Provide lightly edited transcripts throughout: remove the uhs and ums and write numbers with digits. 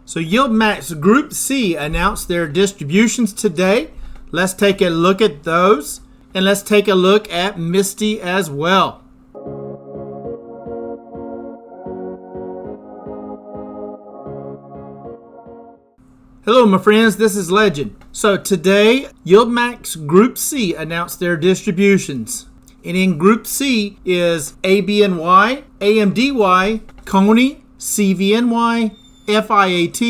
So YieldMax Group C announced their distributions today. Let's take a look at those, and let's take a look at MSTY as well. Hello my friends, this is Legend. So today YieldMax Group C announced their distributions. And in Group C is ABNY, AMDY, CONY, CVNY, FIAT,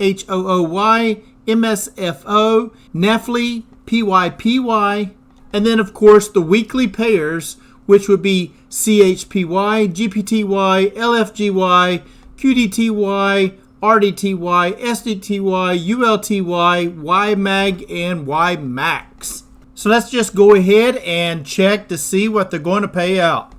HOOY, MSFO, NEFLY, PYPY, and then of course the weekly pairs, which would be CHPY, GPTY, LFGY, QDTY, RDTY, SDTY, ULTY, YMAG, and YMAX. So let's just go ahead and check to see what they're going to pay out.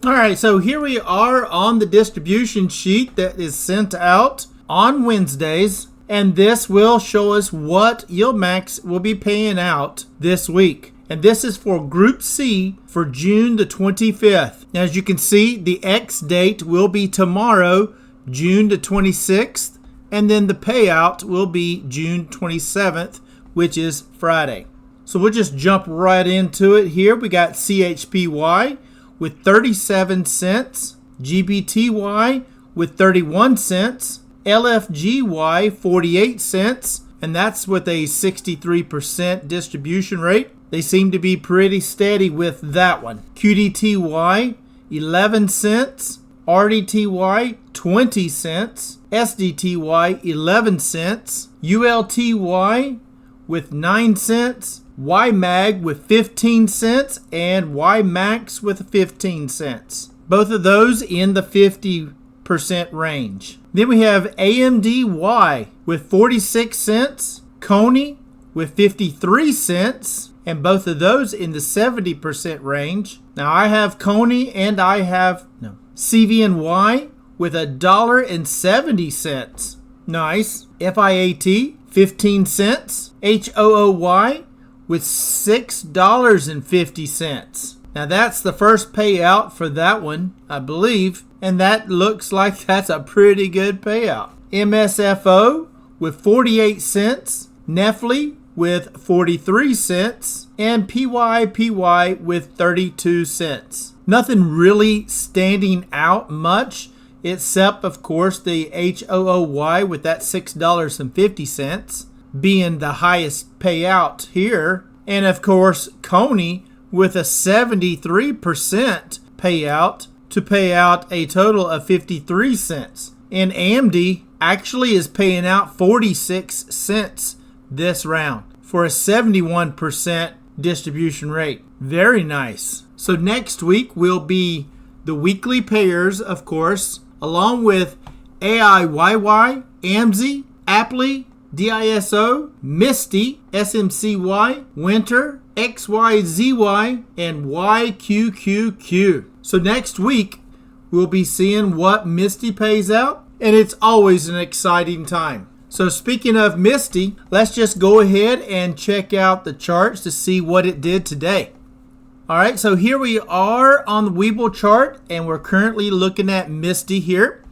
Alright, so here we are on the distribution sheet that is sent out on Wednesdays, and this will show us what YieldMax will be paying out this week. And this is for Group C for June the 25th. Now, as you can see, the X date will be tomorrow, June the 26th, and then the payout will be June 27th, which is Friday. So we'll just jump right into it here. We got CHPY with 37 cents, GBTY with 31 cents, LFGY 48 cents, and that's with a 63% distribution rate. They seem to be pretty steady with that one. QDTY 11 cents, RDTY 20 cents, SDTY 11 cents, ULTY with 9 cents, YMAG with 15 cents, and YMAX with 15 cents. Both of those in the 50% range. Then we have AMDY with 46 cents, CONY with 53 cents, and both of those in the 70% range. Now I have CONY and I have CVNY with $1.70. Nice. FIAT 15 cents. HOOY with $6.50. Now that's the first payout for that one, I believe, and that looks like that's a pretty good payout. MSFO with 48 cents, NEFLY with 43 cents, and PYPY with 32 cents. Nothing really standing out much, except of course the HOOY with that $6.50 being the highest payout here, and of course CONY with a 73% payout to pay out a total of 53 cents. And AMDY actually is paying out 46 cents this round for a 71% distribution rate. Very nice. So next week will be the weekly pairs, of course, along with AIYY, AMDY, APLY, DISO, MSTY, SMCY, Winter, XYZY, and YQQQ. So next week, we'll be seeing what MSTY pays out, and it's always an exciting time. So speaking of MSTY, let's just go ahead and check out the charts to see what it did today. Alright, so here we are on the Webull chart, and we're currently looking at MSTY here.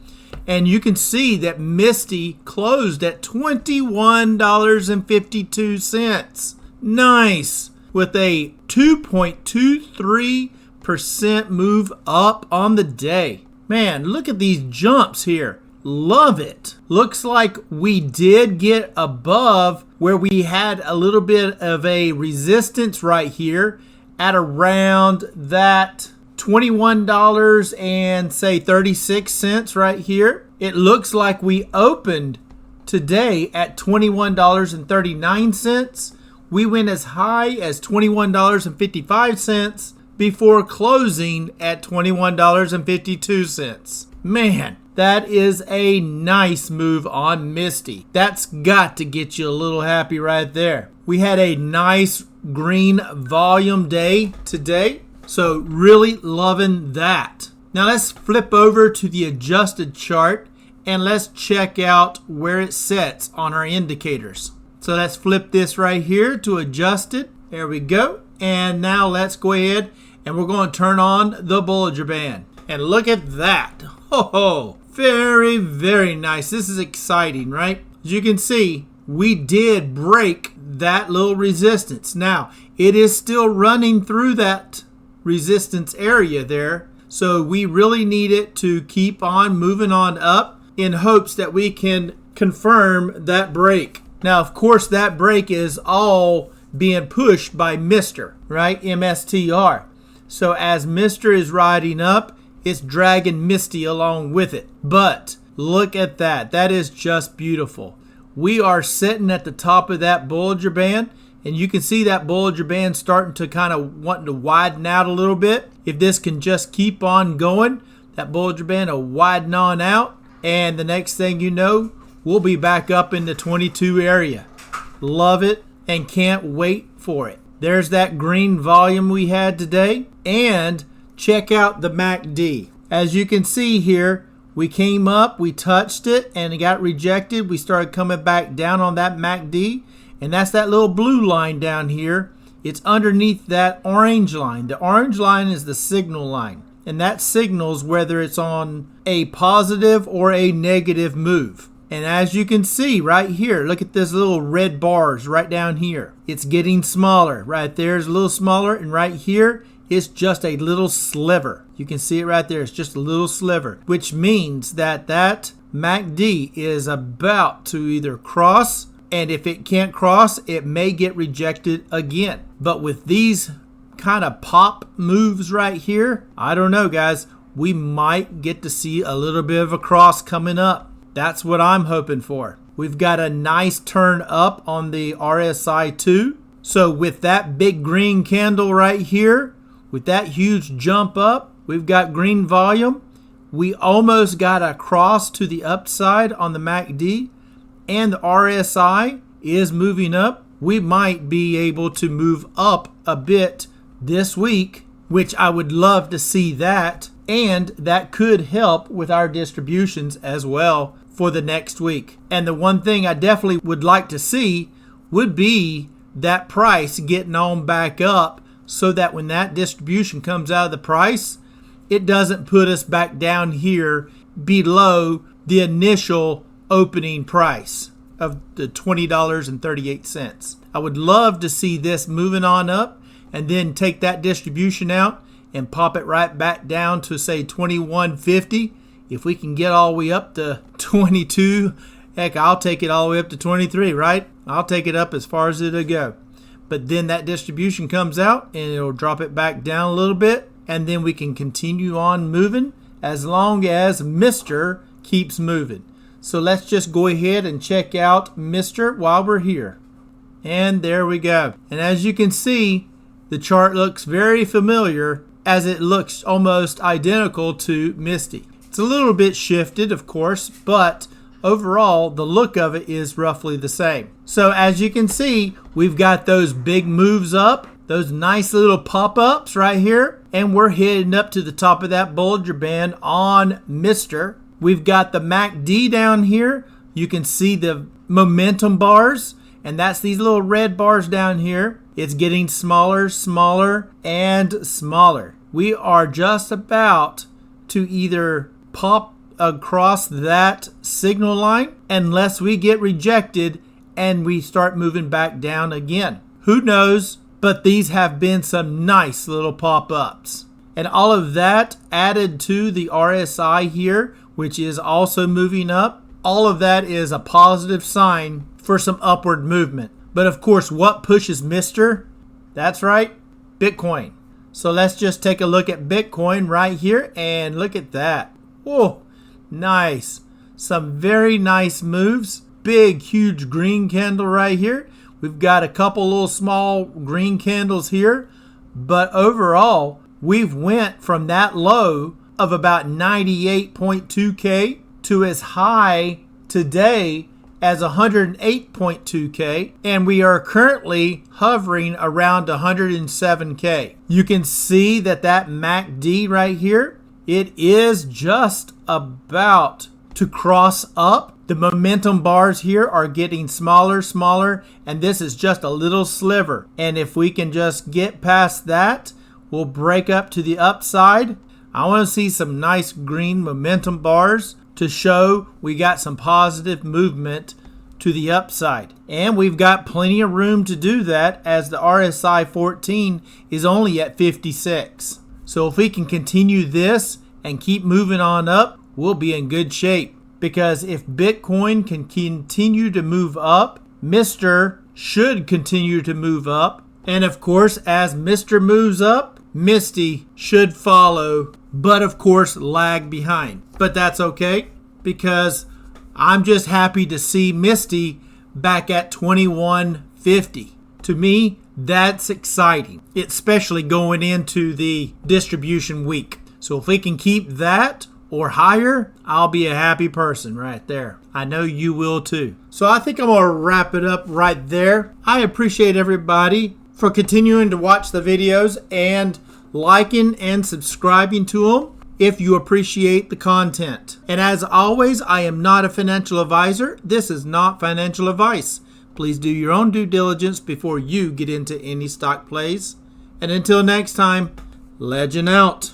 And you can see that MSTY closed at $21.52. Nice. With a 2.23% move up on the day. Man, look at these jumps here. Love it. Looks like we did get above where we had a little bit of a resistance right here at around that $21 and say 36 cents right here. It looks like we opened today at $21.39. We went as high as $21.55 before closing at $21.52. Man, that is a nice move on MSTY. That's got to get you a little happy right there. We had a nice green volume day today. So really loving that. Now let's flip over to the adjusted chart and let's check out where it sets on our indicators. So let's flip this right here to adjusted. There we go. And now let's go ahead and we're going to turn on the Bollinger Band. And look at that. Oh, Very, very nice. This is exciting, right? As you can see, we did break that little resistance. Now, it is still running through that resistance area there. So we really need it to keep on moving on up in hopes that we can confirm that break. Now, of course, that break is all being pushed by Mr., right? MSTR. So as Mr. is riding up, it's dragging Misty along with it. But look at that. That is just beautiful. We are sitting at the top of that Bollinger Band, and you can see that Bollinger Band starting to kind of wanting to widen out a little bit. If this can just keep on going, that Bollinger Band will widen on out, and the next thing you know, we'll be back up in the 22 area. Love it and can't wait for it. There's that green volume we had today, and check out the MACD. As you can see here, we came up, we touched it, and it got rejected. We started coming back down on that MACD, and that's that little blue line down here. It's underneath that orange line. The orange line is the signal line, and that signals whether it's on a positive or a negative move. And as you can see right here, look at this little red bars right down here. It's getting smaller. Right there is a little smaller, and right here it's just a little sliver. You can see it right there. It's just a little sliver, which means that that MACD is about to either cross, and if it can't cross, it may get rejected again. But with these kind of pop moves right here, I don't know, guys. We might get to see a little bit of a cross coming up. That's what I'm hoping for. We've got a nice turn up on the RSI too. So with that big green candle right here, with that huge jump up, we've got green volume. We almost got a cross to the upside on the MACD, and the RSI is moving up. We might be able to move up a bit this week, which I would love to see that. And that could help with our distributions as well for the next week. And the one thing I definitely would like to see would be that price getting on back up, so that when that distribution comes out of the price, it doesn't put us back down here below the initial opening price of the $20.38. I would love to see this moving on up and then take that distribution out and pop it right back down to, say, $21.50. If we can get all the way up to 22, heck, I'll take it all the way up to 23, right? I'll take it up as far as it'll go. But then that distribution comes out and it'll drop it back down a little bit, and then we can continue on moving as long as Mr. keeps moving. So let's just go ahead and check out Mr. while we're here. And there we go. And as you can see, the chart looks very familiar, as it looks almost identical to Misty. It's a little bit shifted, of course, but overall, the look of it is roughly the same. So as you can see, we've got those big moves up, those nice little pop-ups right here, and we're heading up to the top of that Bollinger Band on Mr. We've got the MACD down here. You can see the momentum bars, and that's these little red bars down here. It's getting smaller, smaller, and smaller. We are just about to either pop across that signal line unless we get rejected and we start moving back down again. Who knows? But these have been some nice little pop-ups. And all of that added to the RSI here, which is also moving up. All of that is a positive sign for some upward movement. But of course, what pushes Mr.? That's right, Bitcoin. So let's just take a look at Bitcoin right here, and look at that. Whoa, nice. Some very nice moves. Big, huge green candle right here. We've got a couple little small green candles here. But overall, we've went from that low of about 98.2K to as high today as 108.2K, and we are currently hovering around 107K. You can see that MACD right here, it is just about to cross up. The momentum bars here are getting smaller, smaller, and this is just a little sliver. And if we can just get past that, we'll break up to the upside. I want to see some nice green momentum bars to show we got some positive movement to the upside. And we've got plenty of room to do that, as the RSI 14 is only at 56. So if we can continue this and keep moving on up, we'll be in good shape. Because if Bitcoin can continue to move up, Mr. should continue to move up. And of course, as Mr. moves up, Misty should follow, but of course lag behind. But that's okay, because I'm just happy to see Misty back at 2150. To me, that's exciting, especially going into the distribution week. So if we can keep that or higher, I'll be a happy person right there. I know you will too. So I think I'm going to wrap it up right there. I appreciate everybody for continuing to watch the videos and liking and subscribing to them if you appreciate the content. And as always, I am not a financial advisor. This is not financial advice. Please do your own due diligence before you get into any stock plays. And until next time, Legend out.